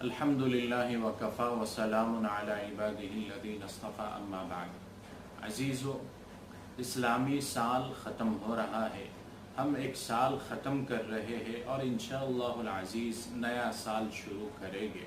الحمد للہ وکفا وسلام علی عبادہ الذین اصطفیٰ اما بعد۔ عزیزو، اسلامی سال ختم ہو رہا ہے، ہم ایک سال ختم کر رہے ہیں اور انشاءاللہ العزیز نیا سال شروع کریں گے۔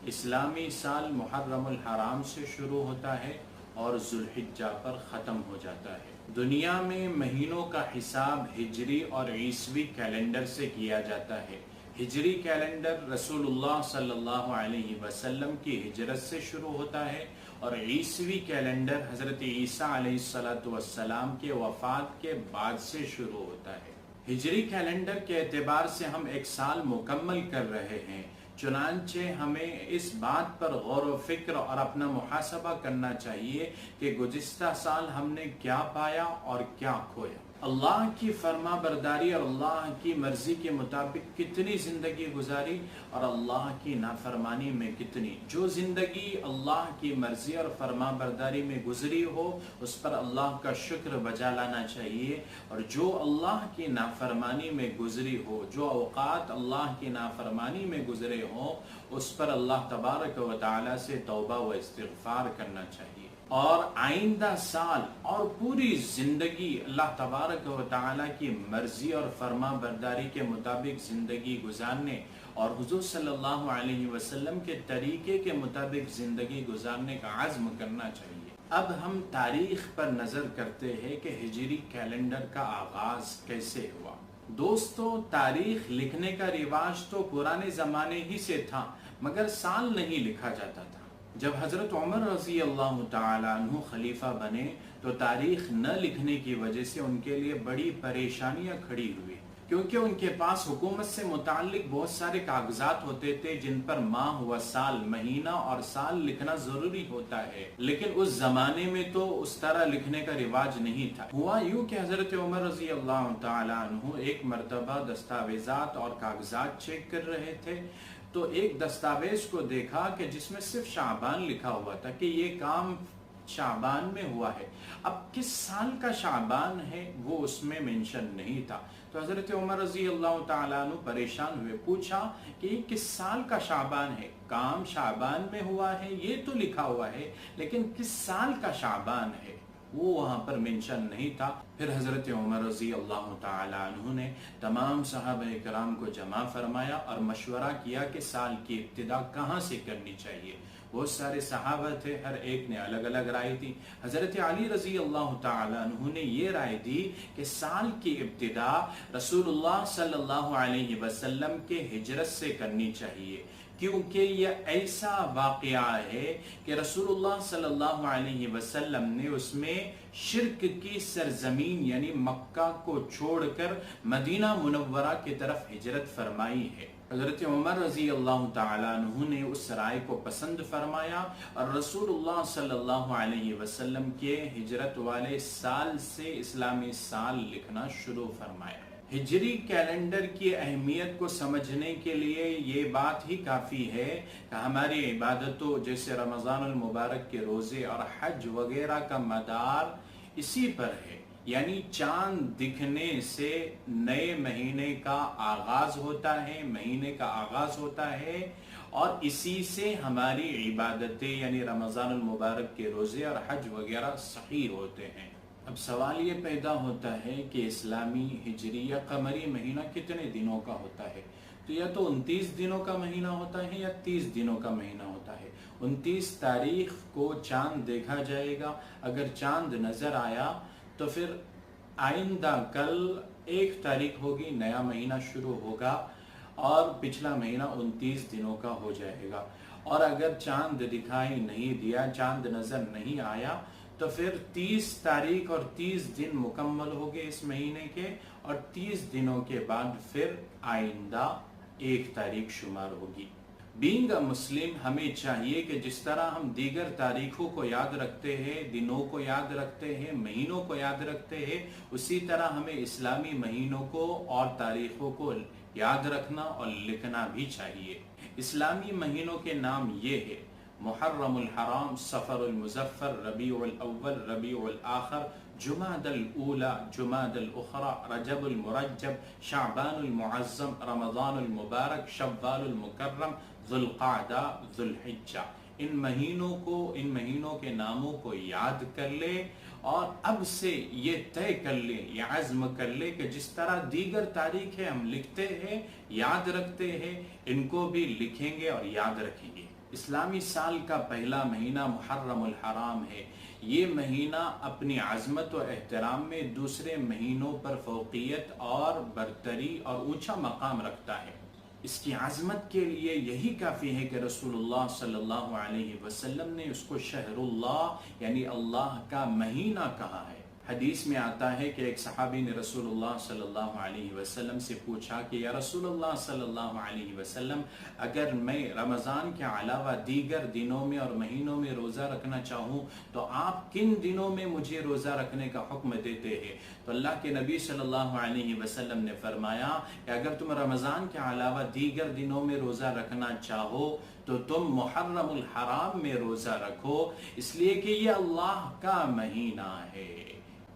اسلامی سال محرم الحرام سے شروع ہوتا ہے اور ذوالحجہ پر ختم ہو جاتا ہے۔ دنیا میں مہینوں کا حساب ہجری اور عیسوی کیلنڈر سے کیا جاتا ہے۔ ہجری کیلنڈر رسول اللہ صلی اللہ علیہ وسلم کی ہجرت سے شروع ہوتا ہے اور عیسوی کیلنڈر حضرت عیسیٰ علیہ السلام کے وفات کے بعد سے شروع ہوتا ہے۔ ہجری کیلنڈر کے اعتبار سے ہم ایک سال مکمل کر رہے ہیں، چنانچہ ہمیں اس بات پر غور و فکر اور اپنا محاسبہ کرنا چاہیے کہ گزشتہ سال ہم نے کیا پایا اور کیا کھویا۔ اللہ کی فرما برداری اور اللہ کی مرضی کے مطابق کتنی زندگی گزاری اور اللہ کی نافرمانی میں کتنی۔ جو زندگی اللہ کی مرضی اور فرما برداری میں گزری ہو اس پر اللہ کا شکر بجا لانا چاہیے، اور جو اللہ کی نافرمانی میں گزری ہو، جو اوقات اللہ کی نافرمانی میں گزرے ہوں، اس پر اللہ تبارک و تعالی سے توبہ و استغفار کرنا چاہیے، اور آئندہ سال اور پوری زندگی اللہ تبارک و تعالی کی مرضی اور فرما برداری کے مطابق زندگی گزارنے اور حضور صلی اللہ علیہ وسلم کے طریقے کے مطابق زندگی گزارنے کا عزم کرنا چاہیے۔ اب ہم تاریخ پر نظر کرتے ہیں کہ ہجری کیلنڈر کا آغاز کیسے ہوا۔ دوستو، تاریخ لکھنے کا رواج تو پرانے زمانے ہی سے تھا، مگر سال نہیں لکھا جاتا تھا۔ جب حضرت عمر رضی اللہ تعالیٰ عنہ خلیفہ بنے تو تاریخ نہ لکھنے کی وجہ سے ان کے لیے بڑی پریشانیاں کھڑی ہوئی، کیونکہ ان کے پاس حکومت سے متعلق بہت سارے کاغذات ہوتے تھے جن پر ماہ و سال، مہینہ اور سال لکھنا ضروری ہوتا ہے، لیکن اس زمانے میں تو اس طرح لکھنے کا رواج نہیں تھا۔ ہوا یوں کہ حضرت عمر رضی اللہ تعالیٰ عنہ ایک مرتبہ دستاویزات اور کاغذات چیک کر رہے تھے تو ایک دستاویز کو دیکھا کہ جس میں صرف شعبان لکھا ہوا تھا کہ یہ کام شعبان میں ہوا ہے۔ اب کس سال کا شعبان ہے وہ اس میں منشن نہیں تھا، تو حضرت عمر رضی اللہ تعالیٰ عنہ پریشان ہوئے، پوچھا کہ یہ کس سال کا شعبان ہے؟ کام شعبان میں ہوا ہے یہ تو لکھا ہوا ہے، لیکن کس سال کا شعبان ہے وہ وہاں پر منشن نہیں تھا۔ پھر حضرت عمر رضی اللہ تعالیٰ عنہ نے تمام صحابہ کرام کو جمع فرمایا اور مشورہ کیا کہ سال کی ابتدا کہاں سے کرنی چاہیے۔ بہت سارے صحابہ تھے، ہر ایک نے الگ الگ رائے دی۔ حضرت علی رضی اللہ تعالیٰ عنہ نے یہ رائے دی کہ سال کی ابتدا رسول اللہ صلی اللہ علیہ وسلم کے ہجرت سے کرنی چاہیے، کیونکہ یہ ایسا واقعہ ہے کہ رسول اللہ صلی اللہ علیہ وسلم نے اس میں شرک کی سرزمین یعنی مکہ کو چھوڑ کر مدینہ منورہ کی طرف ہجرت فرمائی ہے۔ حضرت عمر رضی اللہ تعالیٰ عنہ نے اس رائے کو پسند فرمایا اور رسول اللہ صلی اللہ علیہ وسلم کے ہجرت والے سال سے اسلامی سال لکھنا شروع فرمایا۔ ہجری کیلنڈر کی اہمیت کو سمجھنے کے لیے یہ بات ہی کافی ہے کہ ہماری عبادتوں جیسے رمضان المبارک کے روزے اور حج وغیرہ کا مدار اسی پر ہے، یعنی چاند دکھنے سے نئے مہینے کا آغاز ہوتا ہے، مہینے کا آغاز ہوتا ہے، اور اسی سے ہماری عبادتیں یعنی رمضان المبارک کے روزے اور حج وغیرہ صحیح ہوتے ہیں۔ اب سوال یہ پیدا ہوتا ہے کہ اسلامی ہجری یا قمری مہینہ کتنے دنوں کا ہوتا ہے؟ تو یا تو 29 دنوں کا مہینہ ہوتا ہے یا 30 دنوں کا مہینہ ہوتا ہے۔ 29 تاریخ کو چاند دیکھا جائے گا، اگر چاند نظر آیا تو پھر آئندہ کل 1 تاریخ ہوگی، نیا مہینہ شروع ہوگا اور پچھلا مہینہ 29 دنوں کا ہو جائے گا، اور اگر چاند دکھائی نہیں دیا، چاند نظر نہیں آیا، تو پھر 30 تاریخ اور 30 دن مکمل ہو گئے اس مہینے کے، اور 30 دنوں کے بعد پھر آئندہ 1 تاریخ شمار ہوگی۔ بینگ اے مسلم ہمیں چاہیے کہ جس طرح ہم دیگر تاریخوں کو یاد رکھتے ہیں، دنوں کو یاد رکھتے ہیں، مہینوں کو یاد رکھتے ہیں، اسی طرح ہمیں اسلامی مہینوں کو اور تاریخوں کو یاد رکھنا اور لکھنا بھی چاہیے۔ اسلامی مہینوں کے نام یہ ہے: محرم الحرام، صفر المظفر، ربیع الاول، ربیع الاخر، جمادی الاولی، جمادی الاخری، رجب المرجب، شعبان المعظم، رمضان المبارک، شوال المکرم، ذوالقعدہ، ذوالحجہ، ان مہینوں کے ناموں کو یاد کر لے، اور اب سے یہ طے کر لے، یہ عزم کر لے کہ جس طرح دیگر تاریخیں ہم لکھتے ہیں، یاد رکھتے ہیں، ان کو بھی لکھیں گے اور یاد رکھیں گے۔ اسلامی سال کا پہلا مہینہ محرم الحرام ہے۔ یہ مہینہ اپنی عظمت و احترام میں دوسرے مہینوں پر فوقیت اور برتری اور اونچا مقام رکھتا ہے۔ اس کی عظمت کے لیے یہی کافی ہے کہ رسول اللہ صلی اللہ علیہ وسلم نے اس کو شہر اللہ یعنی اللہ کا مہینہ کہا ہے۔ حدیث میں آتا ہے کہ ایک صحابی نے رسول اللہ صلی اللہ علیہ وسلم سے پوچھا کہ یا رسول اللہ صلی اللہ علیہ وسلم، اگر میں رمضان کے علاوہ دیگر دنوں میں اور مہینوں میں روزہ رکھنا چاہوں تو آپ کن دنوں میں مجھے روزہ رکھنے کا حکم دیتے ہیں؟ تو اللہ کے نبی صلی اللہ علیہ وسلم نے فرمایا کہ اگر تم رمضان کے علاوہ دیگر دنوں میں روزہ رکھنا چاہو تو تم محرم الحرام میں روزہ رکھو، اس لیے کہ یہ اللہ کا مہینہ ہے۔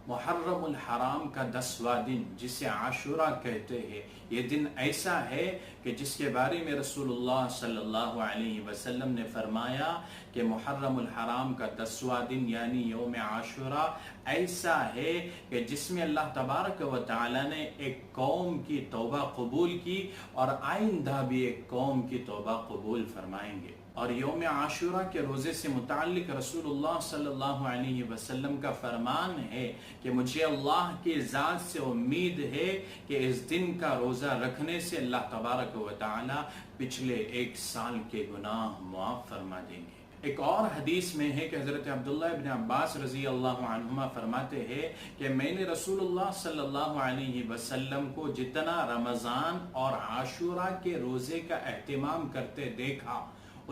محرم الحرام کا 10واں دن جسے عاشورہ کہتے ہیں، یہ دن ایسا ہے کہ جس کے بارے میں رسول اللہ صلی اللہ علیہ وسلم نے فرمایا کہ محرم الحرام کا 10واں دن یعنی یوم عاشورہ ایسا ہے کہ جس میں اللہ تبارک و تعالی نے ایک قوم کی توبہ قبول کی اور آئندہ بھی ایک قوم کی توبہ قبول فرمائیں گے۔ اور یوم عاشورہ کے روزے سے متعلق رسول اللہ صلی اللہ علیہ وسلم کا فرمان ہے کہ مجھے اللہ کی ذات سے امید ہے کہ اس دن کا روزہ رکھنے سے اللہ تبارک و تعالی پچھلے 1 سال کے گناہ معاف فرما دیں گے۔ ایک اور حدیث میں ہے کہ حضرت عبداللہ ابن عباس رضی اللہ عنہما فرماتے ہیں کہ میں نے رسول اللہ صلی اللہ علیہ وسلم کو جتنا رمضان اور عاشورہ کے روزے کا اہتمام کرتے دیکھا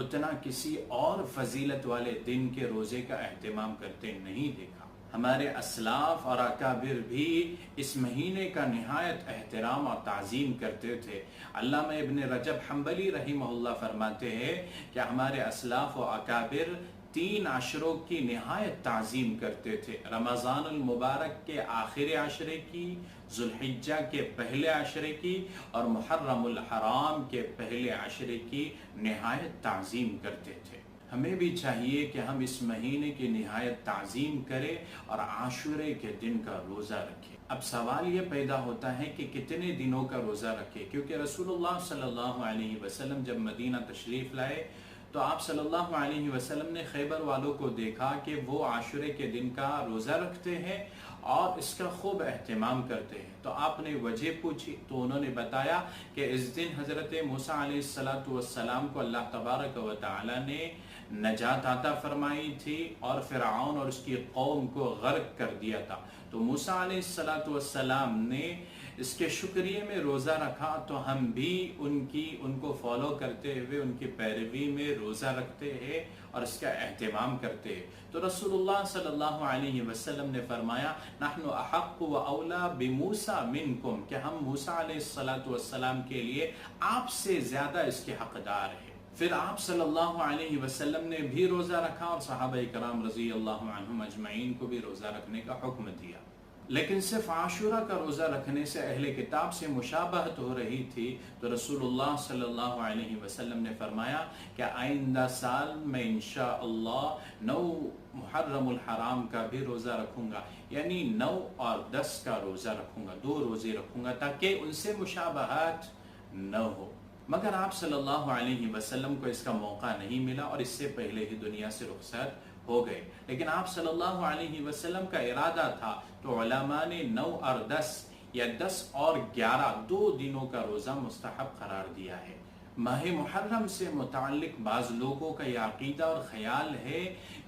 اتنا کسی اور فضیلت والے دن کے روزے کا اہتمام کرتے نہیں دیکھا۔ ہمارے اسلاف اور اکابر بھی اس مہینے کا نہایت احترام اور تعظیم کرتے تھے۔ علامہ ابن رجب حنبلی رحمہ اللہ فرماتے ہیں کہ ہمارے اسلاف و اکابر 3 عشروں کی نہایت تعظیم کرتے تھے، رمضان المبارک کے آخر عشرے کی، ذوالحجہ کے پہلے عشرے کی اور محرم الحرام کے پہلے عشرے کی نہایت تعظیم کرتے تھے۔ ہمیں بھی چاہیے کہ ہم اس مہینے کی نہایت تعظیم کریں اور عاشورے کے دن کا روزہ رکھیں۔ اب سوال یہ پیدا ہوتا ہے کہ کتنے دنوں کا روزہ رکھیں، کیونکہ رسول اللہ صلی اللہ علیہ وسلم جب مدینہ تشریف لائے تو آپ صلی اللہ علیہ وسلم نے خیبر والوں کو دیکھا کہ وہ عاشورے کے دن کا روزہ رکھتے ہیں اور اس کا خوب اہتمام کرتے ہیں۔ تو آپ نے وجہ پوچھی تو انہوں نے بتایا کہ اس دن حضرت موسیٰ علیہ السلام کو اللہ تبارک و تعالی نے نجات عطا فرمائی تھی اور فرعون اور اس کی قوم کو غرق کر دیا تھا، تو موسیٰ علیہ السلام نے اس کے شکریہ میں روزہ رکھا، تو ہم بھی ان کو فالو کرتے ہوئے ان کی پیروی میں روزہ رکھتے ہیں اور اس کا اہتمام کرتے ہیں۔ تو رسول اللہ صلی اللہ علیہ وسلم نے فرمایا نحن احق و اولا بموسیٰ منکم، کہ ہم موسیٰ علیہ السلام کے لیے آپ سے زیادہ اس کے حقدار ہیں۔ پھر آپ صلی اللہ علیہ وسلم نے بھی روزہ رکھا اور صحابہ کرام رضی اللہ عنہم اجمعین کو بھی روزہ رکھنے کا حکم دیا۔ لیکن صرف عاشورہ کا روزہ رکھنے سے اہل کتاب سے مشابہت ہو رہی تھی، تو رسول اللہ صلی اللہ علیہ وسلم نے فرمایا کہ آئندہ سال میں انشاءاللہ 9 محرم الحرام کا بھی روزہ رکھوں گا، یعنی 9 اور 10 کا روزہ رکھوں گا، 2 روزے رکھوں گا تاکہ ان سے مشابہت نہ ہو۔ مگر آپ صلی اللہ علیہ وسلم کو اس کا موقع نہیں ملا اور اس سے پہلے ہی دنیا سے رخصت ہو گئے، لیکن آپ صلی اللہ علیہ وسلم کا ارادہ تھا تو علماء نے 9 اور 10 یا 10 اور 11 2 دنوں کا روزہ مستحب قرار دیا ہے۔ ماہ محرم سے متعلق بعض لوگوں کا یہ عقیدہ اور خیال ہے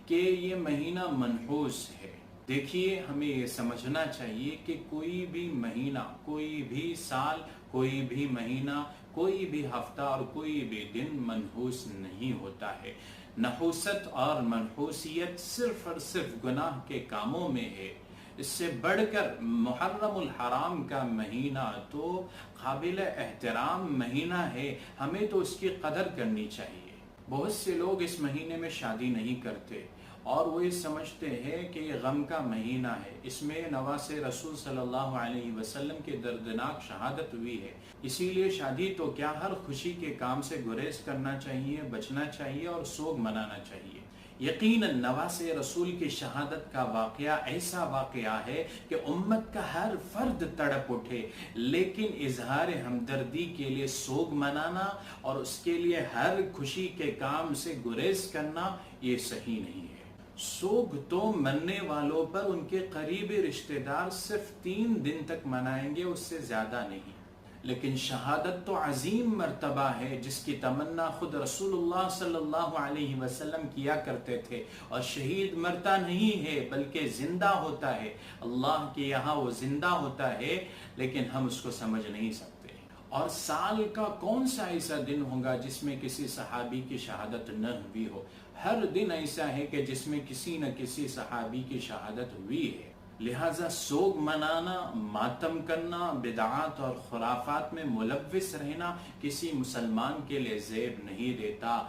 کہ یہ مہینہ منحوس ہے۔ دیکھیے، ہمیں یہ سمجھنا چاہیے کہ کوئی بھی مہینہ، کوئی بھی سال، کوئی بھی مہینہ، کوئی بھی ہفتہ اور کوئی بھی دن منحوس نہیں ہوتا ہے۔ نحوست اور منحوسیت صرف اور صرف گناہ کے کاموں میں ہے۔ اس سے بڑھ کر محرم الحرام کا مہینہ تو قابل احترام مہینہ ہے، ہمیں تو اس کی قدر کرنی چاہیے۔ بہت سے لوگ اس مہینے میں شادی نہیں کرتے اور وہ یہ سمجھتے ہیں کہ یہ غم کا مہینہ ہے، اس میں نواس رسول صلی اللہ علیہ وسلم کی دردناک شہادت ہوئی ہے، اسی لیے شادی تو کیا ہر خوشی کے کام سے گریز کرنا چاہیے، بچنا چاہیے اور سوگ منانا چاہیے۔ یقیناً نواس رسول کی شہادت کا واقعہ ایسا واقعہ ہے کہ امت کا ہر فرد تڑپ اٹھے، لیکن اظہار ہمدردی کے لیے سوگ منانا اور اس کے لیے ہر خوشی کے کام سے گریز کرنا یہ صحیح نہیں ہے۔ سوگ تو مرنے والوں پر ان کے قریبی رشتہ دار صرف 3 دن تک منائیں گے، اس سے زیادہ نہیں، لیکن شہادت تو عظیم مرتبہ ہے جس کی تمنا خود رسول اللہ صلی اللہ علیہ وسلم کیا کرتے تھے، اور شہید مرتا نہیں ہے بلکہ زندہ ہوتا ہے، اللہ کے یہاں وہ زندہ ہوتا ہے، لیکن ہم اس کو سمجھ نہیں سکتے۔ اور سال کا کون سا ایسا دن ہوگا جس میں کسی صحابی کی شہادت نہ ہوئی ہو؟ ہر دن ایسا ہے کہ جس میں کسی نہ کسی صحابی کی شہادت ہوئی ہے، لہٰذا سوگ منانا، ماتم کرنا، بدعات اور خرافات میں ملوث رہنا کسی مسلمان کے لیے زیب نہیں دیتا۔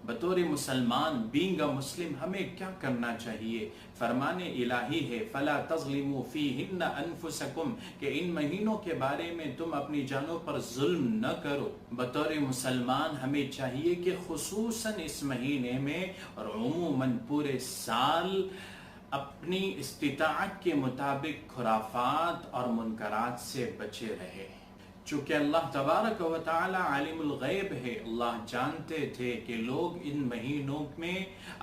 بطور مسلمان، بینگ اے مسلم، ہمیں کیا کرنا چاہیے؟ فرمان الہی ہے فَلَا تَظْلِمُوا فِيهِنَّ أَنفُسَكُمْ، کہ ان مہینوں کے بارے میں تم اپنی جانوں پر ظلم نہ کرو۔ بطور مسلمان ہمیں چاہیے کہ خصوصاً اس مہینے میں اور عموماً پورے سال اپنی استطاعت کے مطابق خرافات اور منکرات سے بچے رہے۔ چونکہ اللہ تبارک و تعالی عالم الغیب ہے، اللہ جانتے تھے کہ لوگ ان مہینوں میں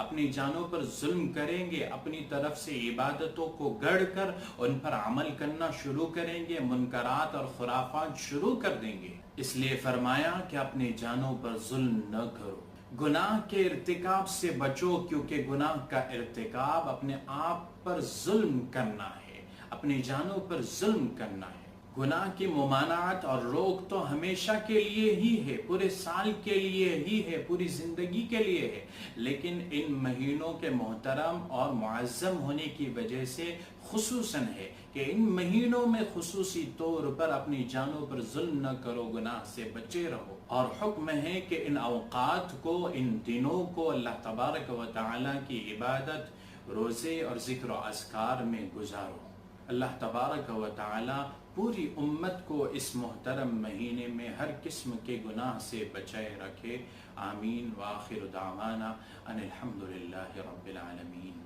اپنی جانوں پر ظلم کریں گے، اپنی طرف سے عبادتوں کو گڑ کر ان پر عمل کرنا شروع کریں گے، منکرات اور خرافات شروع کر دیں گے، اس لیے فرمایا کہ اپنی جانوں پر ظلم نہ کرو، گناہ کے ارتکاب سے بچو، کیونکہ گناہ کا ارتکاب اپنے آپ پر ظلم کرنا ہے، اپنی جانوں پر ظلم کرنا ہے۔ گناہ کی ممانعت اور روک تو ہمیشہ کے لیے ہی ہے، پورے سال کے لیے ہی ہے، پوری زندگی کے لیے ہے، لیکن ان مہینوں کے محترم اور معظم ہونے کی وجہ سے خصوصاً ہے کہ ان مہینوں میں خصوصی طور پر اپنی جانوں پر ظلم نہ کرو، گناہ سے بچے رہو، اور حکم ہے کہ ان اوقات کو، ان دنوں کو اللہ تبارک و تعالی کی عبادت، روزے اور ذکر و اذکار میں گزارو۔ اللہ تبارک و تعالی پوری امت کو اس محترم مہینے میں ہر قسم کے گناہ سے بچائے رکھے۔ آمین۔ وآخر دعوانا ان الحمدللہ رب العالمین۔